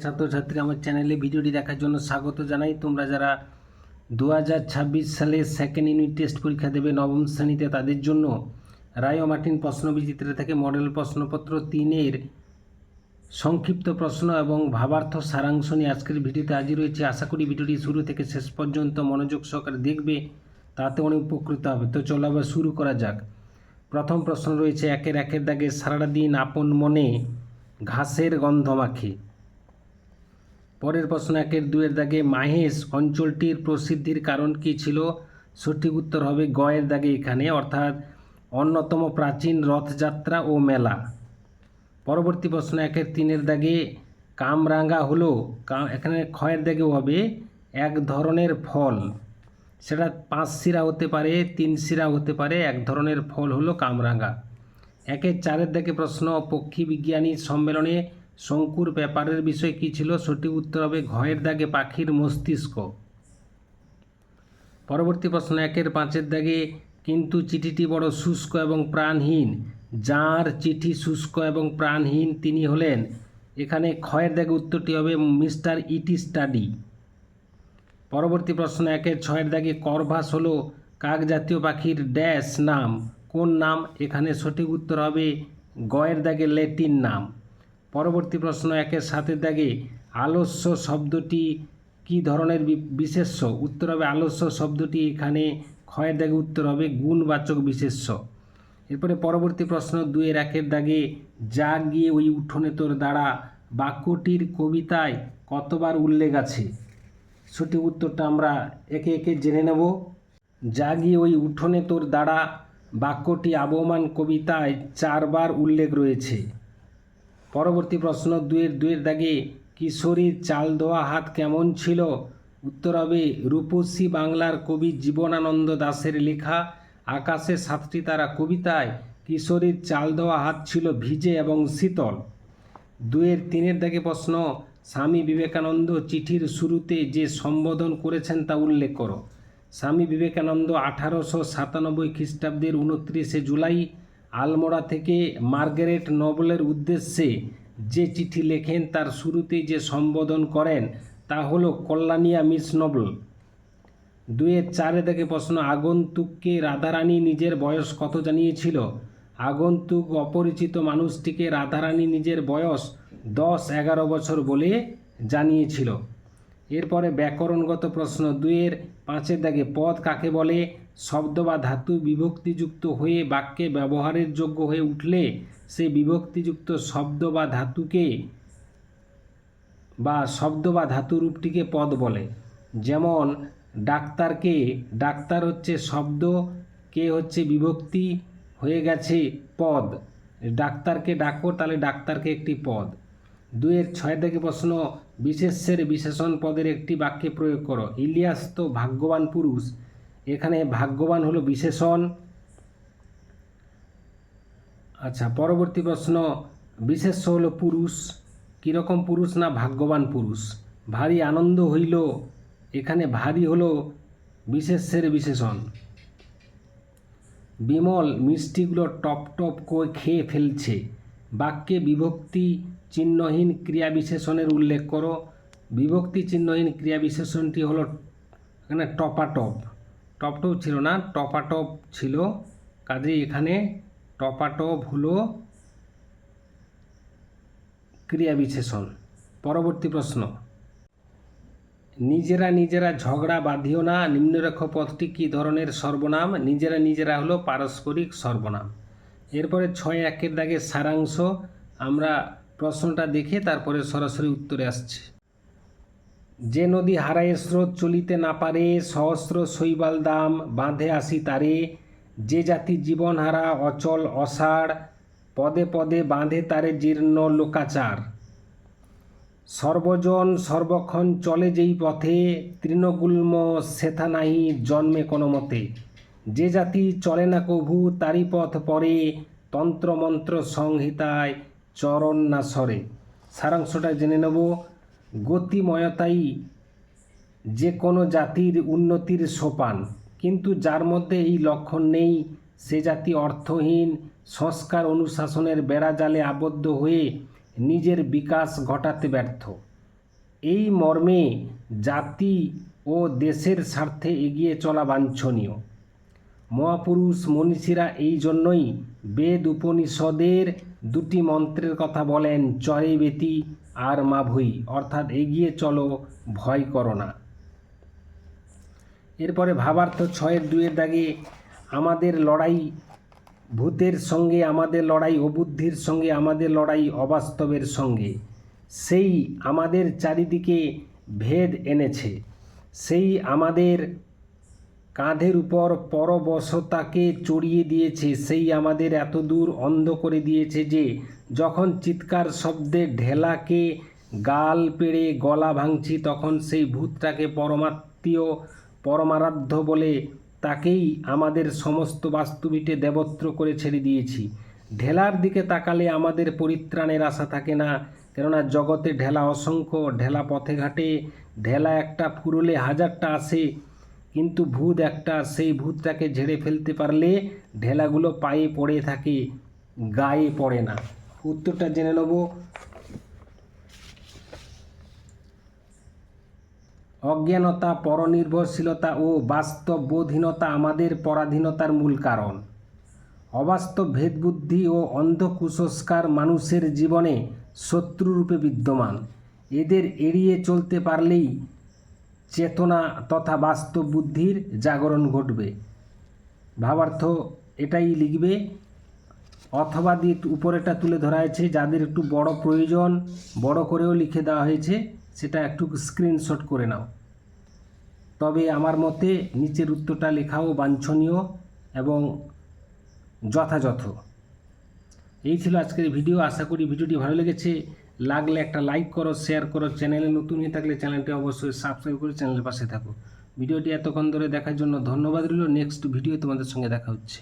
ছাত্রছাত্রী আমার চ্যানেলে ভিডিওটি দেখার জন্য স্বাগত জানাই। তোমরা যারা 2026 সালে সেকেন্ড ইউনিট টেস্ট পরীক্ষা দেবে নবম শ্রেণীতে, তাদের জন্য রায় ও মার্টিন প্রশ্নবিচিত্র থেকে মডেল প্রশ্নপত্র 3-এর সংক্ষিপ্ত প্রশ্ন এবং ভাবার্থ সারাংশ নিয়ে আজকের ভিডিওতে হাজির রয়েছে। আশা করি ভিডিওটি শুরু থেকে শেষ পর্যন্ত মনোযোগ সহকারে দেখবে, তাতে অনেক উপকৃত হবে। তো চলো আবার শুরু করা যাক। প্রথম প্রশ্ন রয়েছে একের দাগে সারাটা দিন আপন মনে ঘাসের গন্ধ মাখে। পরের প্রশ্ন 1-2 দাগে মাহেশ অঞ্চলটির প্রসিদ্ধির কারণ কী ছিল? সঠিক উত্তর হবে গয়ের দাগে এখানে, অর্থাৎ অন্যতম প্রাচীন রথযাত্রা ও মেলা। পরবর্তী প্রশ্ন 1-3 দাগে কামরাঙা হলো, এখানে ক্ষয়ের দাগেও হবে এক ধরনের ফল, সেটা 5 শিরা হতে পারে, 3 শিরা হতে পারে, এক ধরনের ফল হলো কামরাঙা। 1-4 দাগে প্রশ্ন পক্ষী বিজ্ঞানী সম্মেলনে শঙ্কুর ব্যাপারের বিষয় কী ছিল? সঠিক উত্তর হবে ঘয়ের দাগে পাখির মস্তিষ্ক। পরবর্তী প্রশ্ন 1-5 দাগে কিন্তু চিঠিটি বড় শুষ্ক এবং প্রাণহীন, যার চিঠি শুষ্ক এবং প্রাণহীন তিনি হলেন, এখানে ক্ষয়ের দাগে উত্তরটি হবে মিস্টার ইটি স্টাডি। পরবর্তী প্রশ্ন 1-6 দাগে করভাস হলো কাক জাতীয় পাখির ড্যাশ নাম, কোন নাম? এখানে সঠিক উত্তর হবে গয়ের দাগে ল্যাটিন নাম। পরবর্তী প্রশ্ন 1-7 দাগে আলস্য শব্দটি কী ধরনের বিশেষ্য? উত্তর হবে আলস্য শব্দটি এখানে ক্ষয়ের দাগে উত্তর হবে গুণবাচক বিশেষ্য। এরপরে পরবর্তী প্রশ্ন 2-1 দাগে যা গিয়ে ওই উঠোনে তোর দাঁড়া বাক্যটির কবিতায় কতবার উল্লেখ আছে? সঠিক উত্তরটা আমরা একে একে জেনে নেব। যা গিয়ে ওই উঠোনে তোর দাঁড়া বাক্যটি আবহমান কবিতায় 4 বার উল্লেখ রয়েছে। পরবর্তী প্রশ্ন 2-2 দাগে কিশোরীর চাল দেওয়া হাত কেমন ছিল? উত্তর হবে রূপসী বাংলার কবি জীবনানন্দ দাশের লেখা আকাশে 7টি তারা কবিতায় কিশোরীর চাল দেওয়া হাত ছিল ভিজে এবং শীতল। 2-3 দাগে প্রশ্ন স্বামী বিবেকানন্দ চিঠির শুরুতে যে সম্বোধন করেছেন তা উল্লেখ করো। স্বামী বিবেকানন্দ 1897 খ্রিস্টাব্দের 29 জুলাই আলমোড়া থেকে মার্গারেট নোবেলের উদ্দেশ্যে যে চিঠি লেখেন তার শুরুতেই যে সম্বোধন করেন তা হলো কল্যাণিয়া মিস নোবেল। 2-4 দাগে প্রশ্ন আগন্তুককে রাধারানী নিজের বয়স কত জানিয়েছিল? আগন্তুক অপরিচিত মানুষটিকে রাধারানী নিজের বয়স 10-11 বছর বলে জানিয়েছিল। এরপরে ব্যাকরণগত প্রশ্ন 2-5 দাগে পদ কাকে বলে? শব্দ বা ধাতু বিভক্তিযুক্ত হয়ে বাক্যে ব্যবহারের যোগ্য হয়ে উঠলে সে বিভক্তিযুক্ত শব্দ বা ধাতুকে বা শব্দ বা ধাতুরূপটিকে পদ বলে। যেমন ডাক্তারকে, ডাক্তার হচ্ছে শব্দ, কে হচ্ছে বিভক্তি, হয়ে গেছে পদ। ডাক্তারকে ডাকো, তাহলে ডাক্তারকে একটি পদ। 2-6 দাগে প্রশ্ন বিশেষ্যের বিশেষণ পদের একটি বাক্যে প্রয়োগ করো। ইলিয়াস তো ভাগ্যবান পুরুষ, এখানে ভাগ্যবান হলো বিশেষণ। আচ্ছা, পরবর্তী প্রশ্ন বিশেষ্য হলো পুরুষ, কীরকম পুরুষ? না ভাগ্যবান পুরুষ। ভারী আনন্দ হইল, এখানে ভারী হলো বিশেষ্যের বিশেষণ। বিমল মিষ্টিগুলো টপ টপ করে খেয়ে ফেলছে, বাক্যে বিভক্তি চিহ্নহীন ক্রিয়া বিশেষণের উল্লেখ করো। বিভক্তি চিহ্নহীন ক্রিয়া বিশেষণটি হলো এখানে টপাটপ, টপটপ ছিল না, টপাটপ ছিল, কাজেই এখানে টপাটপ হলো ক্রিয়া বিশেষণ। পরবর্তী প্রশ্ন নিজেরা নিজেরা ঝগড়া বাঁধিও না নিম্নরেখ পদটি কী ধরনের সর্বনাম? নিজেরা নিজেরা হলো পারস্পরিক সর্বনাম। এরপরে 6-1 দাগে সারাংশ, আমরা প্রশ্নটা দেখে তারপরে সরাসরি উত্তরে আসছে। যে নদী হারায় স্রোত চলিতে না পারে, সহস্র শৈবাল দাম বাঁধে আসি তারে, যে জাতি জীবন হারা অচল অসাড়, পদে পদে বাঁধে তারে জীর্ণ লোকাচার। সর্বজন সর্বক্ষণ চলে যেই পথে, তৃণগুল্ম সেথা নাহি জন্মে কোনো মতে, যে জাতি চলে না কভু তারি পথ পরে, তন্ত্রমন্ত্র সংহিতায় চরণ না সরে। সারাংশটা জেনে নেব। গতিময়তাই যে কোনো জাতির উন্নতির সোপান, কিন্তু যার মধ্যে এই লক্ষণ নেই সে জাতি অর্থহীন, সংস্কার অনুশাসনের বেড়াজালে আবদ্ধ হয়ে নিজের বিকাশ ঘটাতে ব্যর্থ। এই মর্মে জাতি ও দেশের স্বার্থে এগিয়ে চলা বাঞ্ছনীয়। মহাপুরুষ মনীষীরা এই জন্যই বেদ উপনিষদের দুটি মন্ত্রের কথা বলেন, চরে বেতি আর মা ভুই, অর্থাৎ এগিয়ে চলো, ভয় করো না। এরপরে ভাবার্থ 6-2 দাগে আমাদের লড়াই ভূতের সঙ্গে, আমাদের লড়াই অবুদ্ধির সঙ্গে, আমাদের লড়াই অবাস্তবের সঙ্গে। সেই আমাদের চারিদিকে ভেদ এনেছে, সেই আমাদের কাঁধের উপর পরবশতাকে চড়িয়ে দিয়েছে, সেই আমাদের এত দূর অন্ধ করে দিয়েছে যে যখন চিৎকার শব্দে ঢেলাকে গাল পেড়ে গলা ভাঙছি, তখন সেই ভূতটাকে পরমাত্মীয় পরমারাধ্য বলে তাকেই আমাদের সমস্ত বাস্তুবিটে দেবত্র করে ছেড়ে দিয়েছি। ঢেলার দিকে তাকালে আমাদের পরিত্রাণের আশা থাকে না, কেননা জগতে ঢেলা অসংখ্য, ঢেলা পথে ঘাটে, ঢেলা একটা ফুরলে হাজারটা আসে, কিন্তু ভূত একটা, সেই ভূতটাকে ঝেড়ে ফেলতে পারলে ঢেলাগুলো পায়ে পড়ে থাকে, গায়ে পড়ে না। উত্তরটা জেনে নেব। অজ্ঞানতা, পরনির্ভরশীলতা ও বাস্তব বোধহীনতা আমাদের পরাধীনতার মূল কারণ। অবাস্তব ভেদবুদ্ধি ও অন্ধ কুসংস্কার মানুষের জীবনে শত্রুরূপে বিদ্যমান। এদের এড়িয়ে চলতে পারলেই চেতনা তথা বাস্তব বুদ্ধির জাগরণ ঘটবে। ভাবার্থ এটাই লিখবে, অথবা দিয়ে উপরেটা তুলে ধরা হয়েছে, যাদের একটু বড় প্রয়োজন বড় করেও লিখে দেওয়া হয়েছে, সেটা একটু স্ক্রিনশট করে নাও। তবে আমার মতে নিচের উত্তরটা লেখাও বাঞ্ছনীয় এবং যথাযথ। এই ছিল আজকের ভিডিও। আশা করি ভিডিওটি ভালো লেগেছে। লাগলে একটা লাইক করো, শেয়ার করো। চ্যানেলে নতুন হয়ে থাকলে চ্যানেলটি অবশ্যই সাবস্ক্রাইব করে চ্যানেলের পাশে থাকো। ভিডিওটি এতক্ষণ ধরে দেখার জন্য ধন্যবাদ রইল। নেক্সট ভিডিও তোমাদের সঙ্গে দেখা হচ্ছে।